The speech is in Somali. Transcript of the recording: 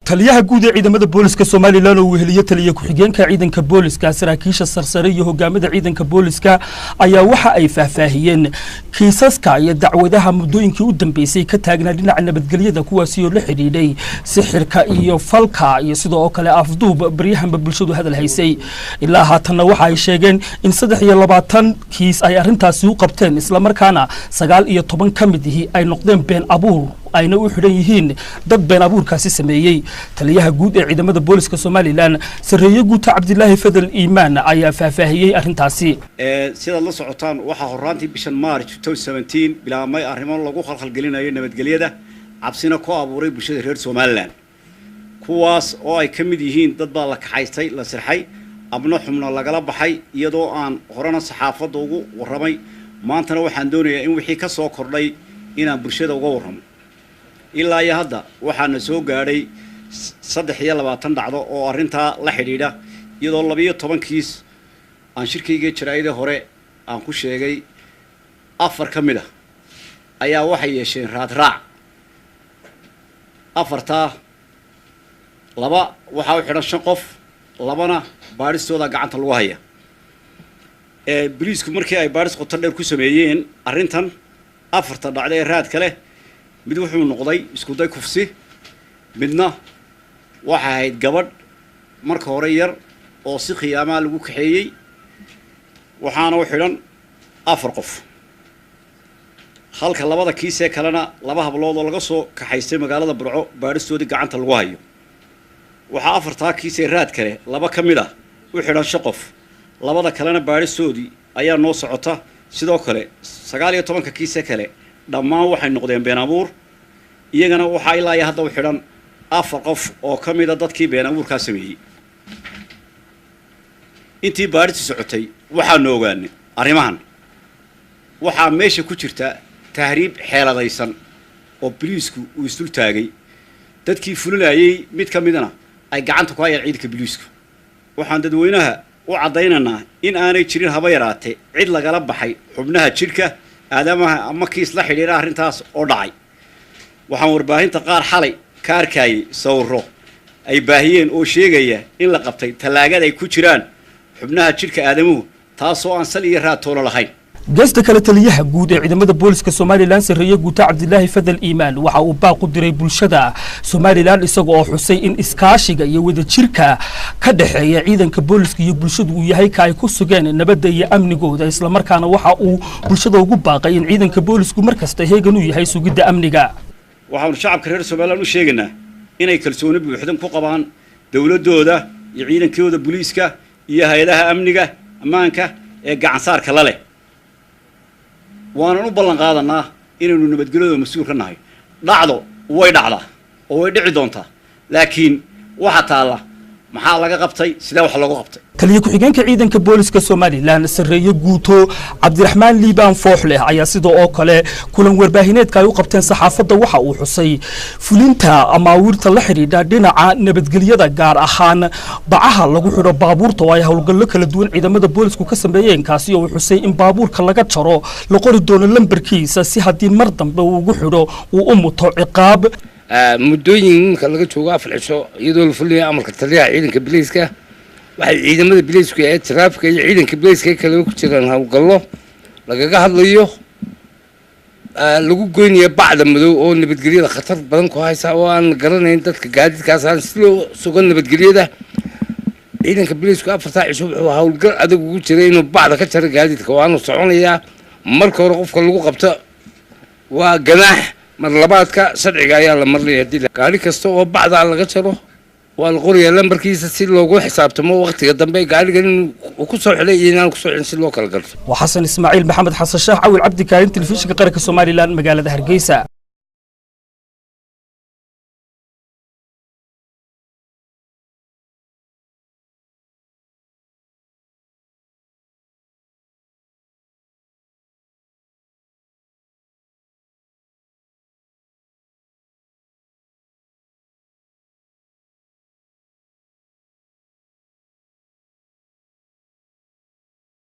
taliyaha guud ee ciidamada booliska Soomaaliland oo weheliye taliye ku-xigeenka ciidanka booliska saraakiisha sarsare iyo hogaamada ciidanka booliska ayaa waxa ay faahfaahiyeen kiisaska iyo dacwadaha muddooyinkii u dambeysay ka taagnaa dhinaca nabadgelyada kuwaas oo la xidhiidhay sixirka iyo falka iyo sidoo kale afduub baryahanba bulshadu hadal haysay ilaa haatan waxa ay sheegeen in 23 kiis ay arintaasi u qabteen isla markaana 19 kamid ay noqdeen been abuur ayna u xidhan yihiin dad been abuurkaasi sameeyay taliyaha guud ee ciidamada booliska Soomaaliland sareeye guuta Cabdilaahi Fadal Iimaan ayaa faahfaahiyay arintaasi sida la socotaan waxa horaantii bishan March 2017 bilaamay arrimo lagu khalkhal gelinayo nabadgelyada cabsina ku abuuray bulshada reer Soomaaliland kuwaas oo ay kamid yihiin dad baa la kaxaystay la sirxay abna xumna lagala baxay iyadoo aan horana saxaafadda ugu waramay maantana waxaan doonayaa in wixii ka soo kordhay inaan bulshada uga waramo ilaa iyo hadda waxaana soo gaadhay 23 dhacdo oo arinta la xidhiidha iyadoo 12 kiis aan shirkayga jaraa'idada hore aan ku sheegay 4 kamid ah ayaa waxay yeesheen raad raac afarta laba waxa uu xidhan 5 qof labana baaristooda gacanta lagu haya booliisku markii ay baaris qoto dheer ku sameeyeen arintan afarta dhacday raad kale mid wuxuu noqday isku day kufsi midna waxa ahayd gabadh marka hore yar oo si qiyaama lagu kaxeeyay waxaana u xidhan 4 qof halka labada kiis ee kalena laba hablood oo laga soo kaxaystay magaalada Burco baaristoodii gacanta lagu hayo waxa afarta kiis ee raad kale laba kamid ah u xidhan 5 qof labada kalena baaristoodii ayaa noo socota sidoo kale 19 kiis ee kale dhammaan waxay noqdeen been abuur iyagana waxa ilaa hadda u xidhan 4 qof oo kamid ah dadkii been abuurka sameeyay intii baaristu socotay waxaan ogaanay arrimahan waxa meesha ku jirta tahriib xeeladaysan oo booliisku uu isdul taagay dadkii fulinayay mid kamidna ay gacanta ku hayeen ciidanka booliisku waxaan dadweynaha u cadeynanaa in aanay jirin haba yaraatee cid lagala baxay xubnaha jirka aadamaha ama kiis la xidhiidha arintaas oo dhacay waxaan warbaahinta qaar xalay ka arkayay sawiro ay baahiyeen oo sheegaya in la qabtay talaagada ay ku jiraan xubnaha jirka aadamuhu taasoo aan sal iyo raad toona lahayn geesta kale taliyaha guud ee ciidamada booliska Soomaaliland sareeye guuta Cabdilaahi Fadal Iimaan waxa uu baaq u diray bulshada Soomaaliland isagoo oo xusay in iskaashiga iyo wadajirka ka dhaxeeya ciidanka booliska iyo bulshadu uu yahay ka ay ku sugeen nabadda iyo amnigooda isla markaana waxa uu bulshada ugu baaqay in ciidanka boolisku markasta heegan u yahay sugidda amniga waxaan shacabka reer Soomaaliland u sheegaynaa inay kalsooni buuxda ku qabaan dawladooda iyo ciidankooda booliska iyo hay'adaha amniga ammaanka ee gacan saarka la leh waana u ballan qaadanaa inaynu nabadgelyada mas'uul ka nahay dhacdo way dhacdaa oo way dhici doontaa laakiin waxa taala maxaa laga qabtay sida wax loogu qabtay taliye ku-xigeenka ciidanka booliska Soomaaliland sareeye guuto Cabdiraxmaan Liibaan Fooxle ayaa sidoo oo kale kulan warbaahineedka ay u qabteen saxaafadda waxa uu xusay fulinta amaawirta la xiriidha dhinaca nabadgelyada gaar ahaan bacaha lagu xidho baabuurta oo ay hawlgallo kala duwan ciidamada boolisku ka sameeyeen kaasi oo xusay in baabuurka laga jaro la qori doono lambarkiisa si haddii mar dambe uu ugu xidho uu u muto ciqaab muddooyinka laga joogo 4 cisho iyadoo la fuliyay amarka taliyaha ciidanka booliska waxay ciidamada booliska ee taraafika iyo ciidanka booliska kale ku jiraan hawlgallo lagaga hadlayo lagu goynayo bacda madow oo nabadgelyada khatar badan ku haysa oo aan garanayn dadka gaadiidkaas aan si loo sugan nabadgelyada ciidanka booliska 4 cisho wuxuu hawlgal adag ugu jiray inuu bacda ka jaro gaadiidka waana soconayaa marka hore qofka lagu qabto waa ganaax mar labaadka sharciga ayaa la marnay hadii gaari kasta oo bacda laga jaro waa la qoriyaa lambarkiisa si loogu xisaabtamo waqtiga dambe gaariga uu ku soo xilay inaan ku soo xilin si loo kala garto وحسن إسماعيل محمد حسن شاه عويل عبد كارين تلفزيون قناة Soomaaliland magaalada Hargeysa.